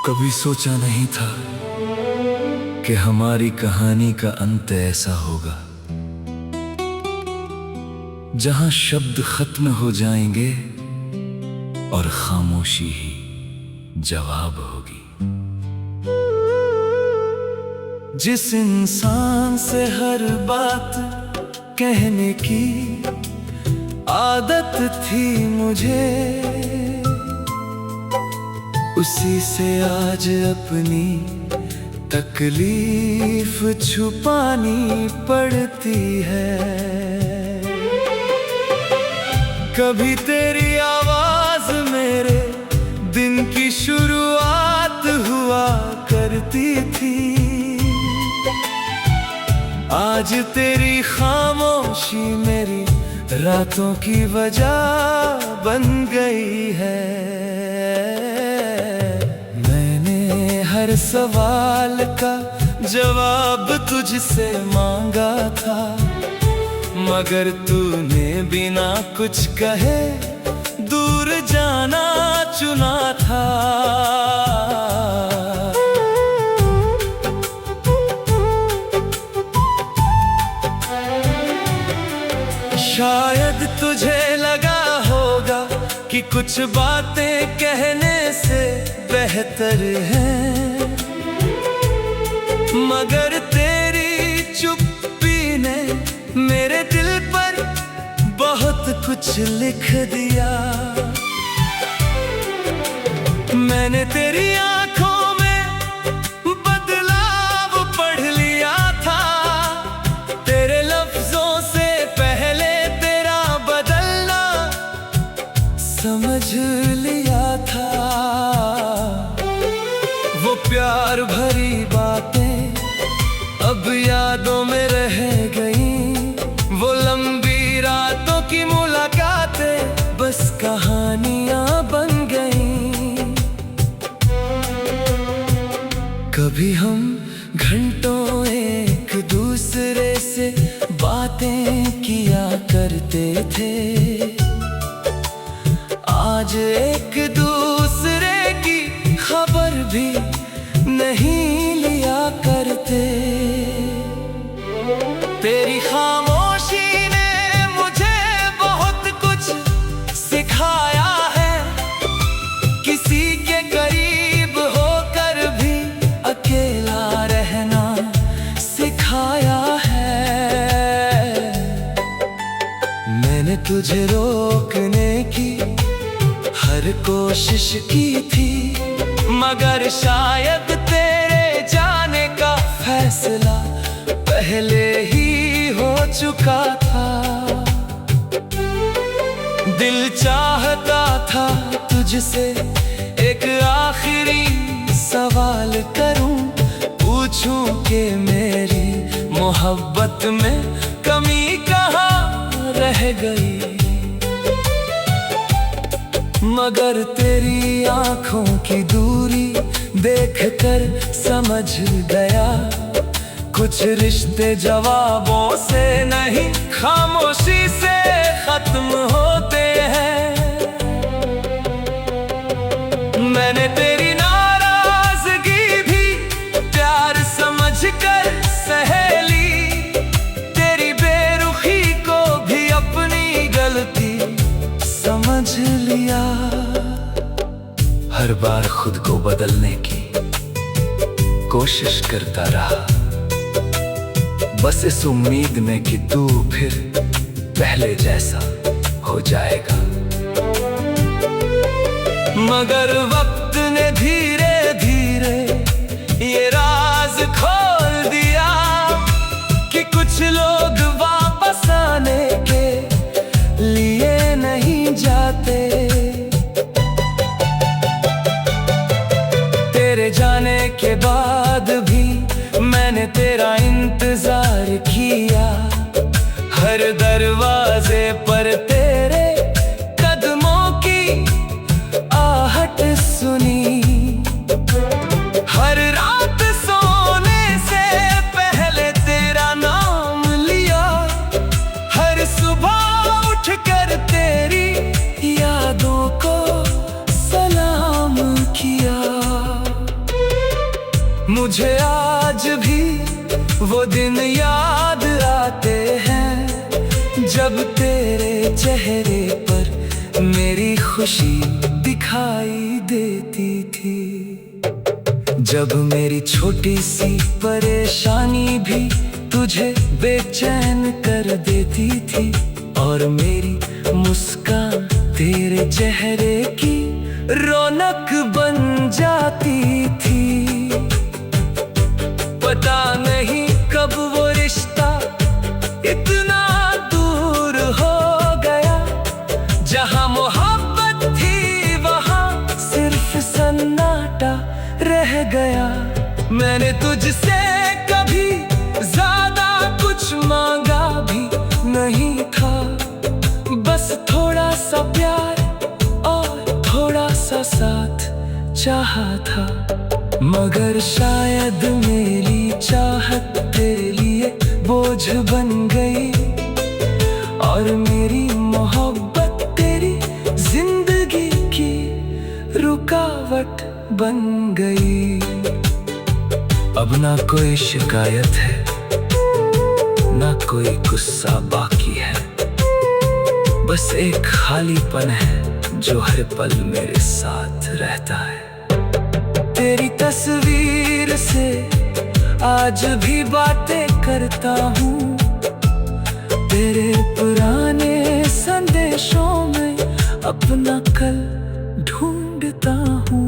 कभी सोचा नहीं था कि हमारी कहानी का अंत ऐसा होगा, जहां शब्द खत्म हो जाएंगे और खामोशी ही जवाब होगी। जिस इंसान से हर बात कहने की आदत थी मुझे, उसी से आज अपनी तकलीफ छुपानी पड़ती है। कभी तेरी आवाज मेरे दिन की शुरुआत हुआ करती थी, आज तेरी खामोशी मेरी रातों की वजह बन गई है। मैंने हर सवाल का जवाब तुझसे मांगा था, मगर तूने बिना कुछ कहे दूर जाना चुना था। शायद तुझे लगा होगा कि कुछ बातें कहने से बेहतर हैं, मगर तेरी चुप्पी ने मेरे दिल पर बहुत कुछ लिख दिया। मैंने तेरी आंखों में बदलाव पढ़ लिया था, तेरे लफ्जों से पहले तेरा बदलना समझ लिया था। वो प्यार भरी बातें अब यादों में रह गई, वो लंबी रातों की मुलाकातें बस कहानियां बन गई। कभी हम घंटों एक दूसरे से बातें किया करते थे, आज एक दूसरे की खबर भी नहीं लिया करते। तेरी खामोशी ने मुझे बहुत कुछ सिखाया है, किसी के करीब होकर भी अकेला रहना सिखाया है। मैंने तुझे रोकने की हर कोशिश की थी, मगर शायद तेरे जाने का फैसला पहले ही हो चुका था। दिल चाहता था तुझसे एक आखिरी सवाल करूं, पूछूं कि मेरी मोहब्बत में कमी कहाँ रह गई। मगर तेरी आंखों की दूरी देखकर समझ गया, कुछ रिश्ते जवाबों से नहीं खामोशी से खत्म होते हैं। मैंने तेरी नाराजगी भी प्यार समझकर सह ली, तेरी बेरुखी को भी अपनी गलती समझ लिया। हर बार खुद को बदलने की कोशिश करता रहा, बस इस उम्मीद में कि तू फिर पहले जैसा हो जाएगा। मगर वक्त ने धीरे धीरे ये राज खोल दिया कि कुछ लोग वापस आने के लिए नहीं जाते। तेरे जाने के बाद भी मैंने तेरा इंतजार किया, हर दरवाजे पर तेरे कदमों की आहट सुनी। हर रात सोने से पहले तेरा नाम लिया, हर सुबह उठकर तेरी यादों को सलाम किया। मुझे आज भी वो दिन याद आते हैं, जब तेरे चेहरे पर मेरी खुशी दिखाई देती थी। जब मेरी छोटी सी परेशानी भी तुझे बेचैन कर देती थी, और मेरी मुस्कान तेरे चेहरे की रौनक बन जाती थी। पता नहीं कब वो रिश्ता इतना दूर हो गया, जहां मोहब्बत थी वहां सिर्फ सन्नाटा रह गया। मैंने तुझसे कभी ज्यादा कुछ मांगा भी नहीं था, बस थोड़ा सा प्यार और थोड़ा सा साथ चाहा था। मगर शायद मेरी चाहत तेरे लिए बोझ बन गई, और मेरी मोहब्बत तेरी जिंदगी की रुकावट बन गई। अब ना कोई शिकायत है, ना कोई गुस्सा बाकी है, बस एक खालीपन है जो हर पल मेरे साथ रहता है। तेरी तस्वीर से आज भी बातें करता हूँ, तेरे पुराने संदेशों में अपना कल ढूंढता हूँ।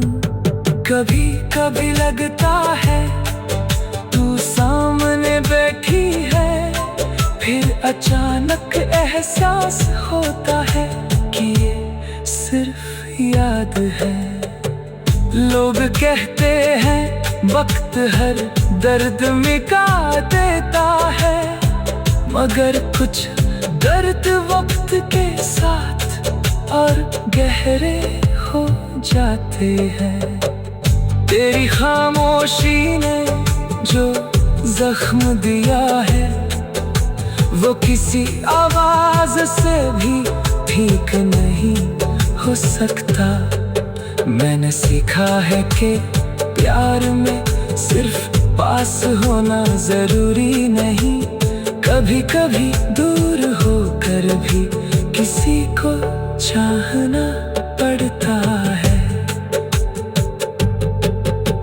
कभी कभी लगता है तू सामने बैठी है, फिर अचानक एहसास होता है कि ये सिर्फ याद है। लोग कहते हैं वक्त हर दर्द मिटा देता है, मगर कुछ दर्द वक्त के साथ और गहरे हो जाते हैं। तेरी खामोशी ने जो जख्म दिया है, वो किसी आवाज से भी ठीक नहीं हो सकता। मैंने सीखा है कि प्यार में सिर्फ पास होना जरूरी नहीं, कभी कभी दूर होकर भी किसी को चाहना पड़ता है।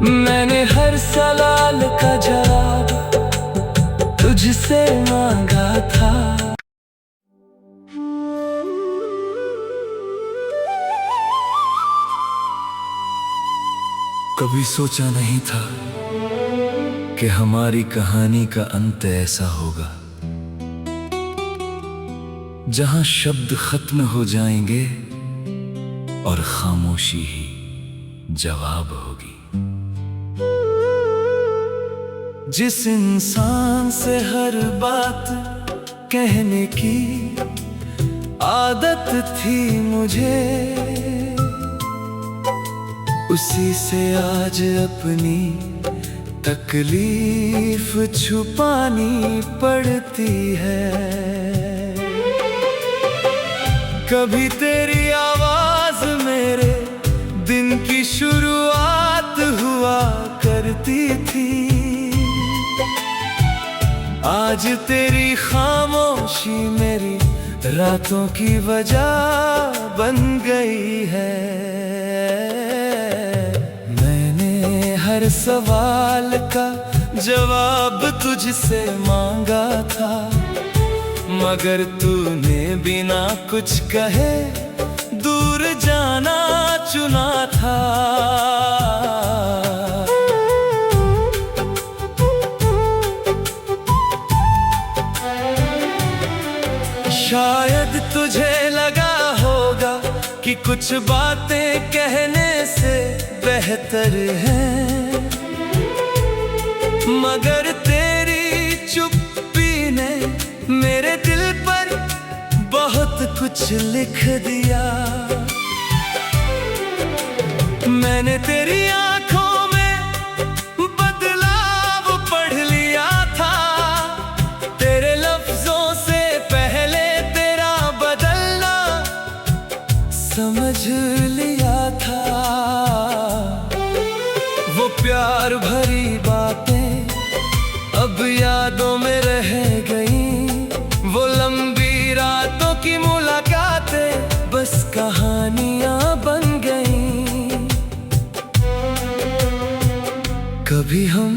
मैंने हर सवाल का जवाब तुझसे मांगा था। कभी सोचा नहीं था कि हमारी कहानी का अंत ऐसा होगा, जहां शब्द खत्म हो जाएंगे और खामोशी ही जवाब होगी। जिस इंसान से हर बात कहने की आदत थी मुझे, उसी से आज अपनी तकलीफ छुपानी पड़ती है। कभी तेरी आवाज मेरे दिन की शुरुआत हुआ करती थी, आज तेरी खामोशी मेरी रातों की वजह बन गई है। हर सवाल का जवाब तुझसे मांगा था, मगर तूने बिना कुछ कहे दूर जाना चुना था। शायद तुझे लगा होगा कि कुछ बातें कहने से बेहतर है, मगर तेरी चुप्पी ने मेरे दिल पर बहुत कुछ लिख दिया। मैंने तेरी आंखों में बदलाव पढ़ लिया था, तेरे लफ्जों से पहले तेरा बदलना समझ लिया था। वो प्यार भरी बात अब यादों में रह गई वो लंबी रातों की मुलाकातें, बस कहानियां बन गई। कभी हम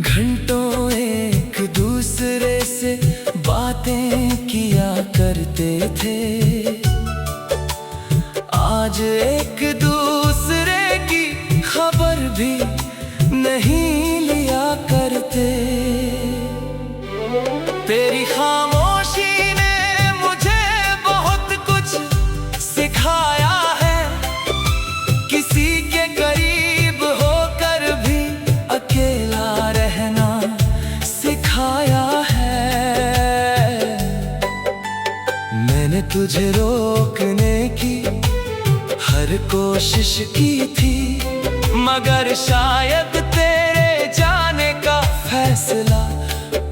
घंटों एक दूसरे से बातें किया करते थे, आज एक दूसरे की खबर भी नहीं लिया करते। तेरी खामोशी ने मुझे बहुत कुछ सिखाया है, किसी के करीब होकर भी अकेला रहना सिखाया है। मैंने तुझे रोकने की हर कोशिश की थी, मगर शायद तेरे जाने का फैसला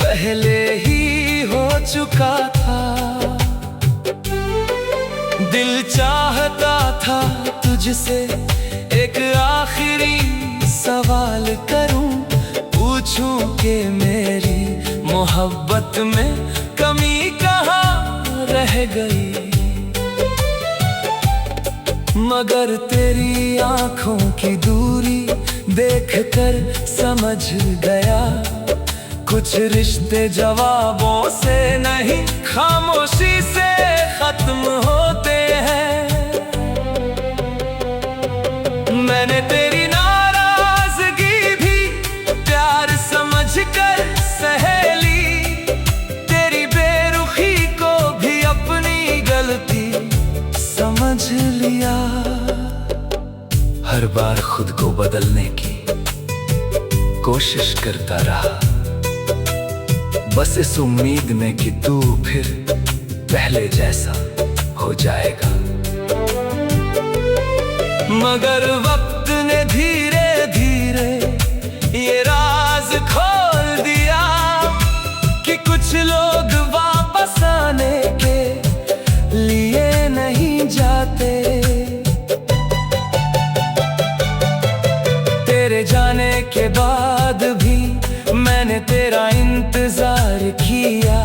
पहले ही हो चुका था। दिल चाहता था तुझसे एक आखिरी सवाल करूं, पूछूं कि मेरी मोहब्बत में कमी कहाँ रह गई। मगर तेरी आंखों की दूरी देखकर समझ गया, कुछ रिश्ते जवाबों से नहीं खामोशी से खत्म होते हैं। मैंने तेरी नाराजगी भी प्यार समझकर सह ली, तेरी बेरुखी को भी अपनी गलती समझ लिया। हर बार खुद को बदलने की कोशिश करता रहा, बस इस उम्मीद में कि तू फिर पहले जैसा हो जाएगा। मगर वक्त ने धीरे धीरे ये राज खोल दिया कि कुछ लोग वापस आने के लिए नहीं जाते। तेरे जाने के बाद भी मैंने तेरा इंतजार किया,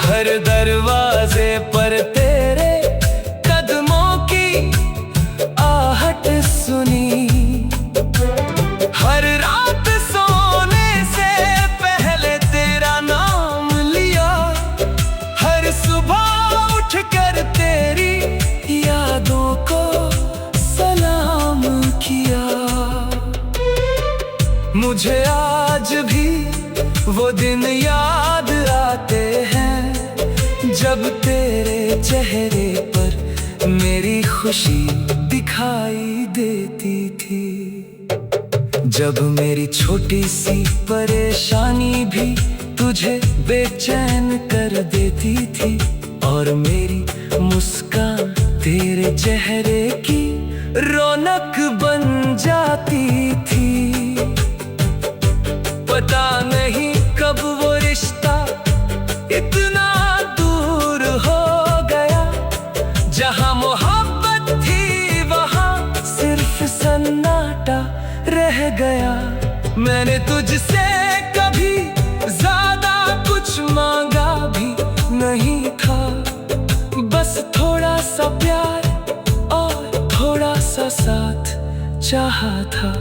हर दरवाजे पर तेरे कदमों की आहट सुनी। हर रात सोने से पहले तेरा नाम लिया, हर सुबह उठकर तेरी यादों को सलाम किया। मुझे आज भी वो दिन याद आते हैं, जब तेरे चेहरे पर मेरी खुशी दिखाई देती थी, जब मेरी छोटी सी परेशानी भी तुझे बेचैन कर देती थी, और मेरी मुस्कान तेरे चेहरे की रौनक बन जाती थी। पता नहीं कब वो रिश्ता इतना दूर हो गया, जहां मोहब्बत थी वहां सिर्फ सन्नाटा रह गया। मैंने तुझसे कभी ज्यादा कुछ मांगा भी नहीं था, बस थोड़ा सा प्यार और थोड़ा सा साथ चाहा था।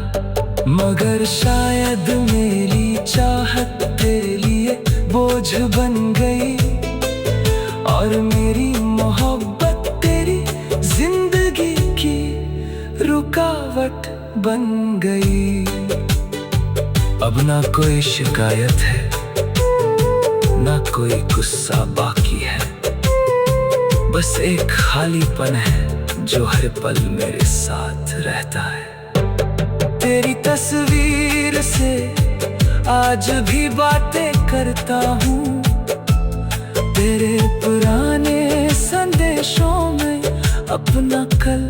मगर शायद मेरी चाहत तेरे लिए बोझ बन गई, और मेरी मोहब्बत तेरी जिंदगी की रुकावट बन गई। अब ना कोई शिकायत है, ना कोई गुस्सा बाकी है, बस एक खालीपन है जो हर पल मेरे साथ रहता है। तेरी तस्वीर से आज भी बातें करता हूँ, तेरे पुराने संदेशों में अपना कल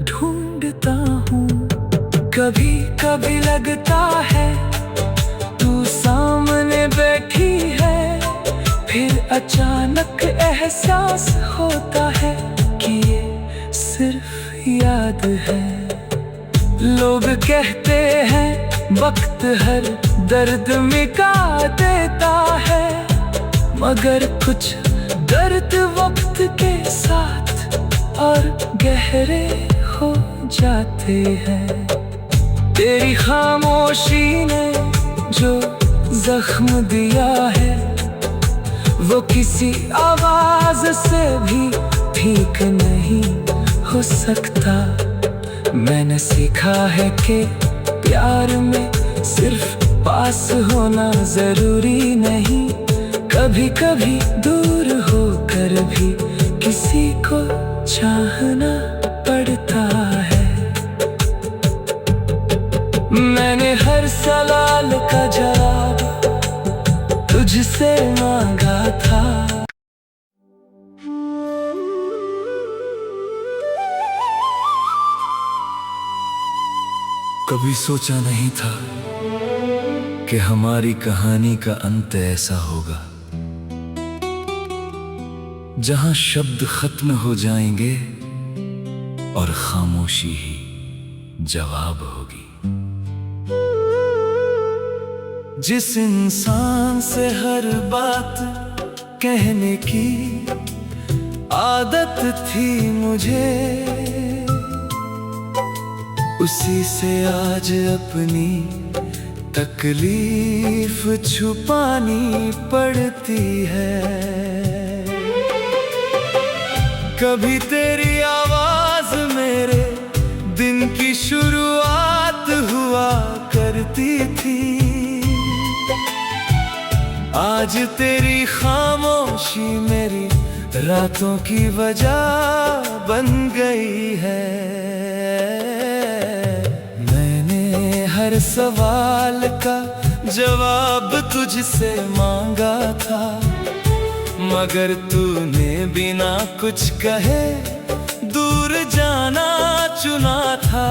ढूंढता हूँ। कभी कभी लगता है तू सामने बैठी है, फिर अचानक एहसास होता है कि ये सिर्फ याद है। लोग कहते हैं वक्त हर दर्द मिटा देता है, मगर कुछ दर्द वक्त के साथ और गहरे हो जाते हैं। तेरी खामोशी ने जो जख्म दिया है, वो किसी आवाज से भी ठीक नहीं हो सकता। मैंने सीखा है कि प्यार में सिर्फ पास होना जरूरी नहीं, कभी कभी दूर होकर भी किसी को चाहना पड़ता है। मैंने हर सवाल का जवाब तुझसे मांगा था। कभी सोचा नहीं था कि हमारी कहानी का अंत ऐसा होगा, जहां शब्द खत्म हो जाएंगे और खामोशी ही जवाब होगी। जिस इंसान से हर बात कहने की आदत थी मुझे, उसी से आज अपनी तकलीफ छुपानी पड़ती है। कभी तेरी आवाज मेरे दिन की शुरुआत हुआ करती थी, आज तेरी खामोशी मेरी रातों की वजह बन गई है। हर सवाल का जवाब तुझसे मांगा था, मगर तूने बिना कुछ कहे दूर जाना चुना था।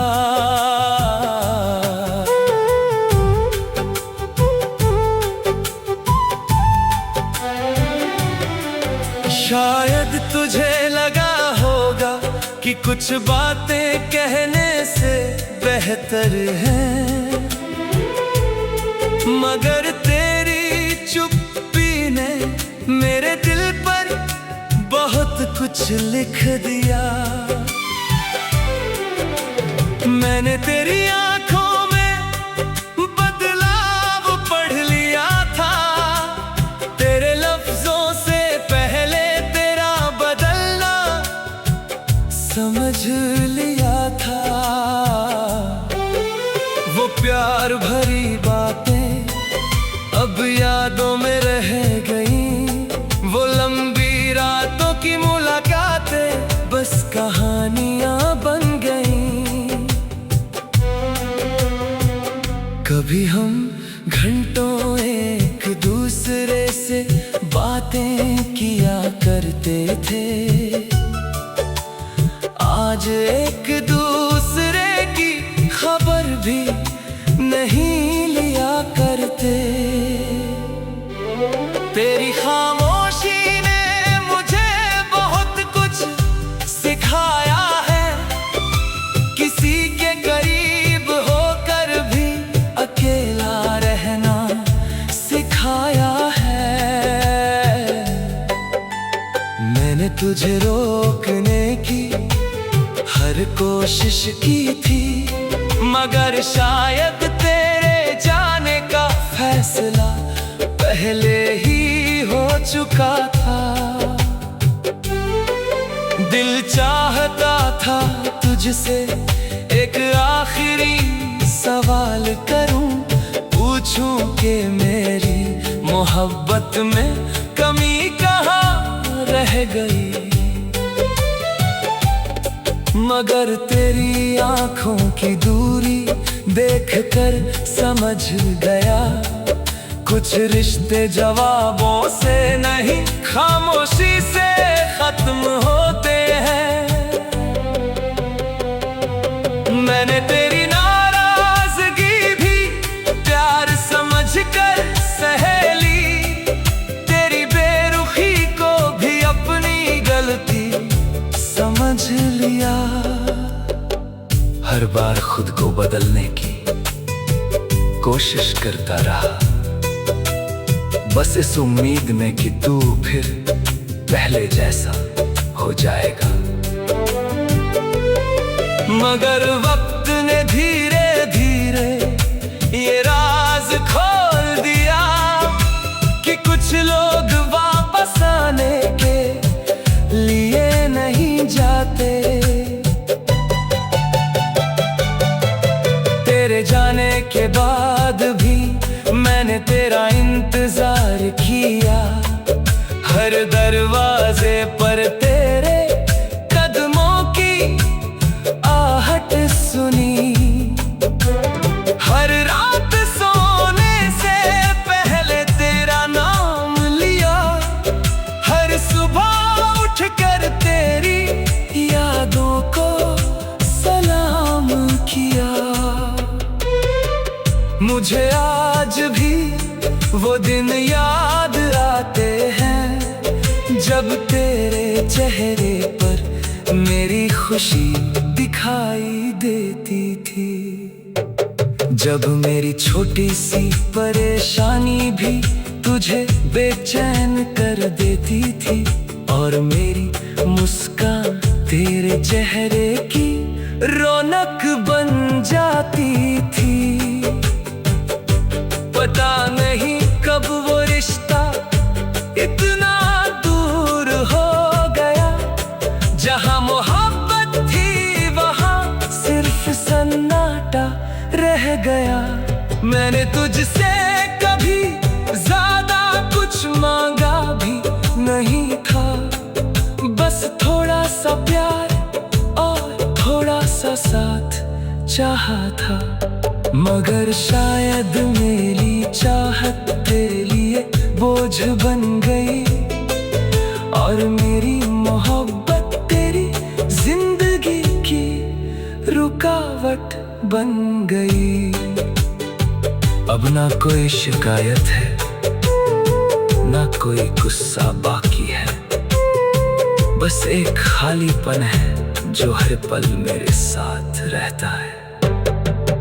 शायद तुझे लगा होगा कि कुछ बातें कहने से बेहतर है, मगर तेरी चुप्पी ने मेरे दिल पर बहुत कुछ लिख दिया। मैंने तेरी आंखों में बदलाव पढ़ लिया था, तेरे लफ्जों से पहले तेरा बदलना समझ लिया था। वो प्यार भरी बातें अब यादों में रह गई, वो लंबी रातों की मुलाकातें बस कहानियां बन गई। कभी हम घंटों एक दूसरे से बातें किया करते थे, आज एक दूसरे की खबर भी नहीं लिया करते। तेरी खामोशी ने मुझे बहुत कुछ सिखाया है, किसी के करीब होकर भी अकेला रहना सिखाया है। मैंने तुझे रोकने की हर कोशिश की थी, मगर शायद तेरे जाने का फैसला पहले ही हो चुका था। दिल चाहता था तुझसे एक आखिरी सवाल करूं, पूछूं कि मेरी मोहब्बत में कमी कहाँ रह गई, मगर तेरी आंखों की दूरी देखकर समझ गया, कुछ रिश्ते जवाबों से नहीं खामोशी से खत्म होते हैं। मैंने तेरी नाराजगी भी प्यार समझकर सह ली, तेरी बेरुखी को भी अपनी गलती समझ लिया। हर बार खुद को बदलने की कोशिश करता रहा, बस इस उम्मीद में कि तू फिर पहले जैसा हो जाएगा। मगर वक्त ने धीरे धीरे ये राज खोल दिया कि कुछ लोग वापस आने के लिए नहीं जाते। तेरे जाने के बाद भी मैंने तेरा इंतजार किया, हर दरवाजे पर तेरे कदमों की आहट सुनी। हर रात सोने से पहले तेरा नाम लिया, हर सुबह उठकर तेरी यादों को सलाम किया। मुझे आज भी वो दिन याद आते हैं जब तेरे चेहरे पर मेरी खुशी दिखाई देती थी। जब मेरी छोटी सी परेशानी भी तुझे बेचैन कर देती थी और मेरी मुस्कान तेरे चेहरे की रौनक बन जाती थी। पता नहीं कब वो रिश्ता इतना दूर हो गया, जहां मोहब्बत थी वहां सिर्फ सन्नाटा रह गया। मैंने तुझसे कभी ज्यादा कुछ मांगा भी नहीं था, बस थोड़ा सा प्यार और थोड़ा सा साथ चाहा था। मगर शायद मेरी चाहत तेरे लिए बोझ बन गई और मेरी मोहब्बत तेरी जिंदगी की रुकावट बन गई। अब ना कोई शिकायत है, ना कोई गुस्सा बाकी है, बस एक खालीपन है जो हर पल मेरे साथ रहता है।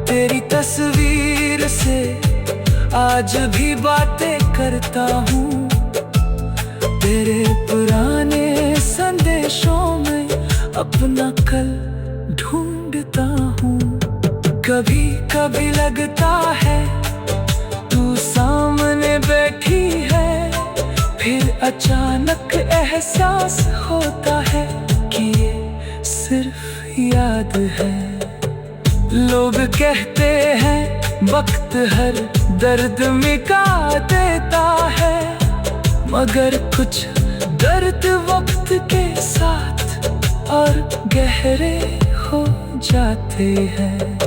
तेरी तस्वीर से आज भी बातें करता हूँ, तेरे पुराने संदेशों में अपना कल ढूंढता हूँ। कभी कभी लगता है तू सामने बैठी है, फिर अचानक एहसास होता है कि ये सिर्फ याद है। लोग कहते हैं वक्त हर दर्द मिटा देता है, मगर कुछ दर्द वक्त के साथ और गहरे हो जाते हैं।